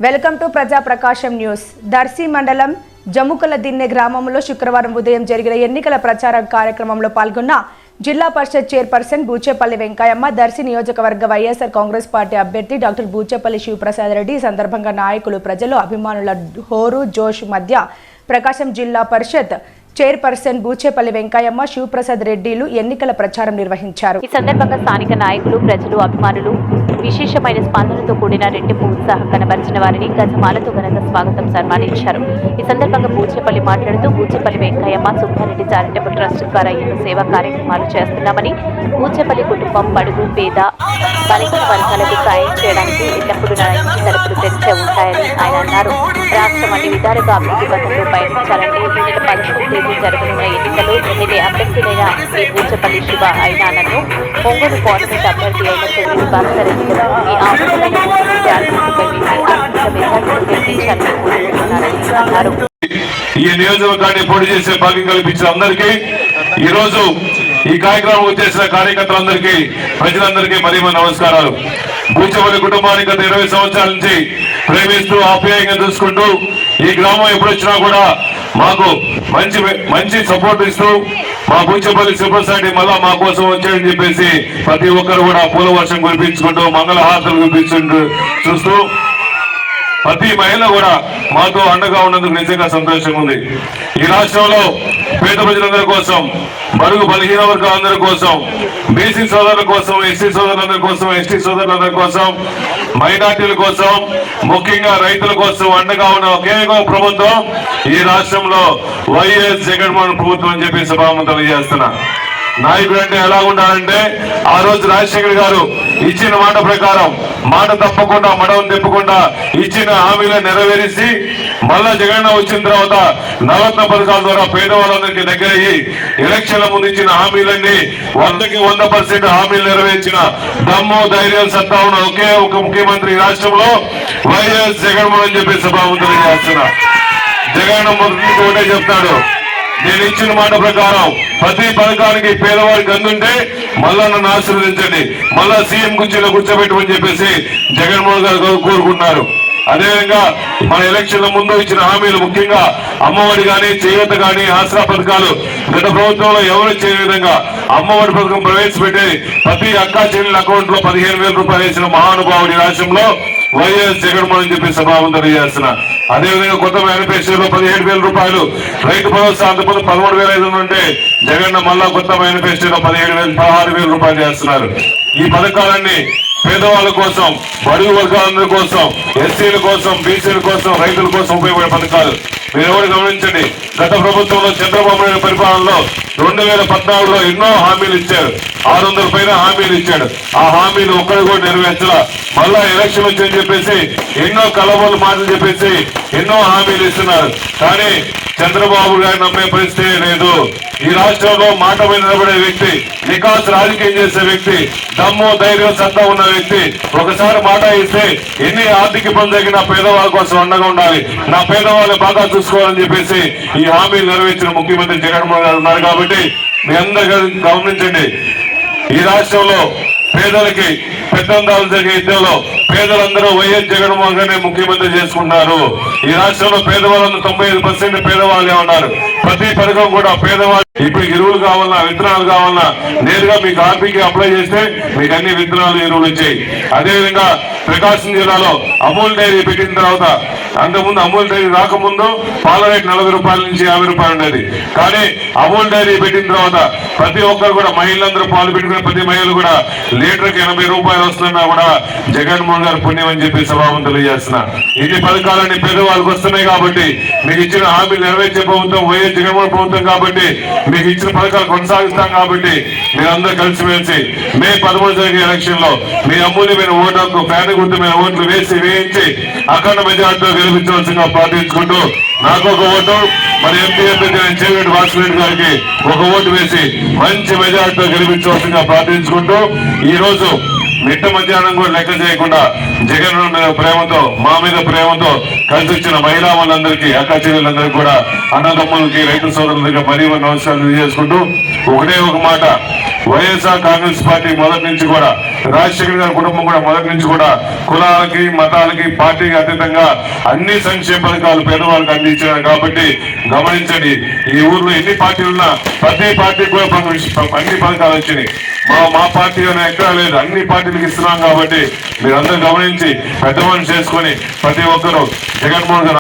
Welcome to ప్రజా ప్రకాశం news. Darsi మండలం జముకల దిన్నె గ్రామంలో శుక్రవారం ఉదయం జరిగిన ఎన్నికల ప్రచార కార్యక్రమంలో పాల్గొన్న జిల్లా పరిషత్ చైర్పర్సన్ బూచేపల్లి వెంకయ్యమ్మ, దర్శి నియోజకవర్గ వైఎస్ఆర్ కాంగ్రెస్ పార్టీ అభ్యర్థి డాక్టర్ బూచేపల్లి శివప్రసాద్ రెడ్డి. ఈ సందర్భంగా నాయకులు, ప్రజలు, అభిమానుల హోరు జోష్ మధ్య ప్రకాశం జిల్లా పరిషత్ చైర్పర్సన్ బూచేపల్లి వెంకయ్యమ్మ, శివప్రసాద్ రెడ్డిలు ఎన్నికల ప్రచారం నిర్వహించారు. ఈ సందర్భంగా స్థానిక నాయకులు, ప్రజలు, అభిమానులు విశేషమైన స్పందనతో కూడిన రెట్టింపు ఉత్సాహం కనబరిచిన వారిని గజమాలతో ఘనంగా స్వాగతం సన్మానించారు. ఈ సందర్భంగా బూచేపల్లి మాట్లాడుతూ, బూచేపల్లి వెంకయ్యమ్మ సుబ్బారెడ్డి చారిటబుల్ ట్రస్ట్ ద్వారా ఎన్నో సేవా కార్యక్రమాలు చేస్తున్నామని, బూచేపల్లి కుటుంబం బడుగు, పేద, బలహీన వర్గాలకు సాయం చేయడానికి ఎల్లప్పుడూ నా ఇంటి తలుపులు తెరిచే ఉంటాయని ఆయన అన్నారు. రాష్ట్రం అన్ని విధాలుగా అభివృద్ధి పథంలో పయనించాలంటే ఈ నెల 11వ తేదీ జరగనున్న ఎన్నికల్లో ఎమ్మెల్యే అభ్యర్థులైన శ్రీ బూచేపల్లి శివ అయిన నన్ను ఒంగోలు పార్లమెంట్ అభ్యర్థి అయిన చెవిలి భాస్కర్ రెడ్డి ఈ ఆందోళనకు అన్నారు. ఈ నియోజకవర్గాన్ని పోటీ చేసే భాగ్యం కల్పించిన అందరికీ, ఈ రోజు ఈ కార్యక్రమం వచ్చేసిన కార్యకర్తలందరికీ, ప్రజలందరికీ మరీ నమస్కారాలు. బూచేపల్లి కుటుంబానికి గత 20 సంవత్సరాల నుంచి ప్రేమిస్తూ ఆప్యాయంగా చూసుకుంటూ ఈ గ్రామం ఎప్పుడు వచ్చినా కూడా మాకు మంచి సపోర్ట్ ఇస్తూ మా బూచేపల్లి శివప్రసాద్ మళ్ళా మా కోసం వచ్చాడని చెప్పేసి ప్రతి ఒక్కరు కూడా పూల వర్షం కురిపించుకుంటూ, మంగళహారతలు కురిపించుకుంటూ చూస్తూ ప్రతి మహిళ కూడా మాతో అండగా ఉన్నందుకు నిజంగా సంతోషంగా ఉంది. ఈ రాష్ట్రంలో పేద ప్రజలందరి కోసం, బడుగు బలహీన వర్గాలందరి కోసం, బీసీ సోదరుల కోసం, ఎస్సీ సోదరులందరి కోసం, ఎస్టీ సోదరులందరి కోసం, మైనార్టీల కోసం, ముఖ్యంగా రైతుల కోసం అండగా ఉన్న ఒకే ఒక ప్రభుత్వం ఈ రాష్ట్రంలో వైఎస్ జగన్మోహన్ ప్రభుత్వం అని చెప్పి సభాముఖంగా తెలియజేస్తున్నా. నాయకుడు అంటే ఎలా ఉండాలంటే, ఆ రోజు రాజశేఖర్ గారు ఇచ్చిన మాట ప్రకారం, మాట తప్పకుండా, మడవం తిప్పకుండా ఇచ్చిన హామీలను నెరవేర్చి మళ్ళా జగన్ వచ్చిన తర్వాత నవరత్న పథకాల ద్వారా పేదవాళ్ళందరికీ దగ్గర అయ్యి ఎలక్షన్ల ముందు ఇచ్చిన హామీలన్నీ 100% హామీలు నెరవేర్చిన దమ్ము, ధైర్యం, సత్తా ఉన్న ఒకే ఒక ముఖ్యమంత్రి రాష్ట్రంలో వైఎస్ జగన్మోహన్ అని చెప్పి సభాముఖంగా చేస్తున్నా. జగన్ మొదటి ఒకటే చెప్తాడు, నేను ఇచ్చిన మాట ప్రకారం ప్రతి పథకానికి పేదవారికి అందుంటే మళ్ళా నన్ను ఆశీర్వదించండి, మళ్ళా సీఎం కుర్చీలో కూర్చోబెట్టమని చెప్పేసి జగన్మోహన్ గారు కోరుకుంటున్నారు. అదేవిధంగా మన ఎలక్షన్ల ముందు ఇచ్చిన హామీలు, ముఖ్యంగా అమ్మఒడి కానీ, చేయూత కానీ, ఆసరా పథకాలు గత ప్రభుత్వంలో ఎవరు చేయని విధంగా అమ్మఒడి పథకం ప్రవేశపెట్టి ప్రతి అక్కా చెల్లెల అకౌంట్ లో 15,000 రూపాయలు వేసిన మహానుభావుడి రాష్ట్రంలో వైఎస్ జగన్మోహన్ అని చెప్పి సభాముఖంగా తెలియజేస్తున్నా. అదేవిధంగా కొత్త మేనిఫెస్టోలో 17,000 రూపాయలు రైతు భరోసా, అంతకుముందు 13,500 ఉంటే జగన్ మళ్ళా కొత్త మేనిఫెస్టోలో 16,000 రూపాయలు చేస్తున్నారు. ఈ పథకాలన్నీ పేదవాళ్ళ కోసం, బడుగు వర్గాలందరి కోసం, ఎస్సీల కోసం, బీసీల కోసం, రైతుల కోసం ఉపయోగపడే పథకాలు. మీరు ఎవరు గమనించండి, గత ప్రభుత్వంలో చంద్రబాబు నాయుడు పరిపాలనలో 2014లో ఎన్నో హామీలు ఇచ్చారు, 600 పైన హామీలు ఇచ్చాడు. ఆ హామీలు ఒక్కరు కూడా నెరవేర్చలా. మళ్ళా ఎలక్షన్ వచ్చని చెప్పేసి ఎన్నో కలబోలు మాటలు చెప్పేసి ఎన్నో హామీలు ఇస్తున్నారు. కానీ చంద్రబాబు గారు నమ్మే పరిస్థితి లేదు. ఈ రాష్ట్రంలో మాట మీద నిలబడే వ్యక్తి, వికాస్ రాజకీయం చేసే వ్యక్తి, దమ్ము, ధైర్యం, సత్తా ఉన్న వ్యక్తి ఒకసారి మాట ఇస్తే ఎన్ని ఆర్థిక ఇబ్బంది తగ్గిన పేదవాళ్ళ కోసం అండగా ఉండాలి, నా పేదవాళ్ళని బాగా చూసుకోవాలని చెప్పేసి ఈ హామీలు నెరవేర్చిన ముఖ్యమంత్రి జగన్మోహన్ గారు ఉన్నారు. కాబట్టి మీ అందరూ గమనించండి, ఈ రాష్ట్రంలో పేదలకి పెద్దందాలు జరిగే యుద్ధంలో పేదలందరూ వైఎస్ జగన్మోహన్ గారిని ముఖ్యమంత్రి చేసుకున్నారు. ఈ రాష్ట్రంలో పేదవాళ్ళందరూ 95% పేదవాళ్ళే ఉన్నారు. ప్రతి పథకం కూడా పేదవాళ్ళు. ఇప్పుడు ఎరువులు కావాలన్నా, విత్తనాలు కావాలన్నా నేరుగా మీకు ఆర్బీకి అప్లై చేస్తే మీకు అన్ని విత్తనాలు, ఎరువులు వచ్చాయి. అదేవిధంగా ప్రకాశం జిల్లాలో అమూల్ డైరీ పెట్టిన తర్వాత, అంతకుముందు అమూల్ డైరీ రాకముందు పాల రేటు 40 రూపాయల నుంచి 50 రూపాయలు ఉండేది. కానీ అమూల్ డైరీ పెట్టిన తర్వాత ప్రతి ఒక్కరు కూడా, మహిళలందరూ పాలు పెట్టుకునే ప్రతి మహిళలు కూడా లీటర్కి 80 రూపాయలు వస్తున్నా కూడా జగన్మోహన్ గారు పుణ్యం అని చెప్పి సభాముఖంగా తెలియజేస్తున్నా. ఇన్ని పథకాలన్నీ పేదవాళ్ళకి వస్తున్నాయి కాబట్టి, మీకు ఇచ్చిన హామీలు నెరవేర్చే ప్రభుత్వం వైఎస్ జగన్మోహన్ ప్రభుత్వం కాబట్టి, మీకు ఇచ్చిన పథకాలు కొనసాగిస్తాం కాబట్టి మీరందరూ కలిసిమెలిసి మే 13 జరిగే ఎలక్షన్ లో మీ అమూల్యమైన ఓటు హక్కు, ఫ్యాన్ గుర్తమైన ఓట్లు వేయించి అఖండ మెజార్టీతో గెలిపించవలసిందిగా ప్రార్థించుకుంటూ, నాకు ఒక ఓటు, మరి ఎంపీ అభ్యర్థి చెవిరెడ్డి భాస్కర్ రెడ్డి గారికి ఒక ఓటు వేసి మంచి మెజార్టీతో గెలిపించవలసిందిగా ప్రార్థించుకుంటూ, ఈ రోజు మిట్ట మధ్యాహ్నం కూడా లెక్క చేయకుండా జగన్ మీద ప్రేమతో, మా మీద ప్రేమతో కలిసి వచ్చిన మహిళా వాళ్ళందరికీ, అక్క చెల్లెలందరికీ కూడా, అన్నదమ్ములకి, రైతు సోదరులందరికీ మరీ నమస్కారం తెలియజేసుకుంటూ ఒకటే ఒక మాట, వైఎస్ఆర్ కాంగ్రెస్ పార్టీ మొదటి నుంచి కూడా రాజశేఖర్ గారి కుటుంబం కూడా మొదటి నుంచి కూడా కులాలకి మతాలకి పార్టీకి అతీతంగా అన్ని సంక్షేమ పథకాలు పేదవాళ్ళకి అందించారు. కాబట్టి గమనించండి, ఈ ఊర్లో ఎన్ని పార్టీలు ఉన్నా ప్రతి పార్టీకి కూడా అన్ని పథకాలు వచ్చినాయి. మా పార్టీ ఎక్కడా లేదు, అన్ని పార్టీలకు ఇస్తున్నాం. కాబట్టి మీరందరూ గమనించి పెద్ద మనిషి చేసుకొని ప్రతి ఒక్కరూ జగన్మోహన్ గారు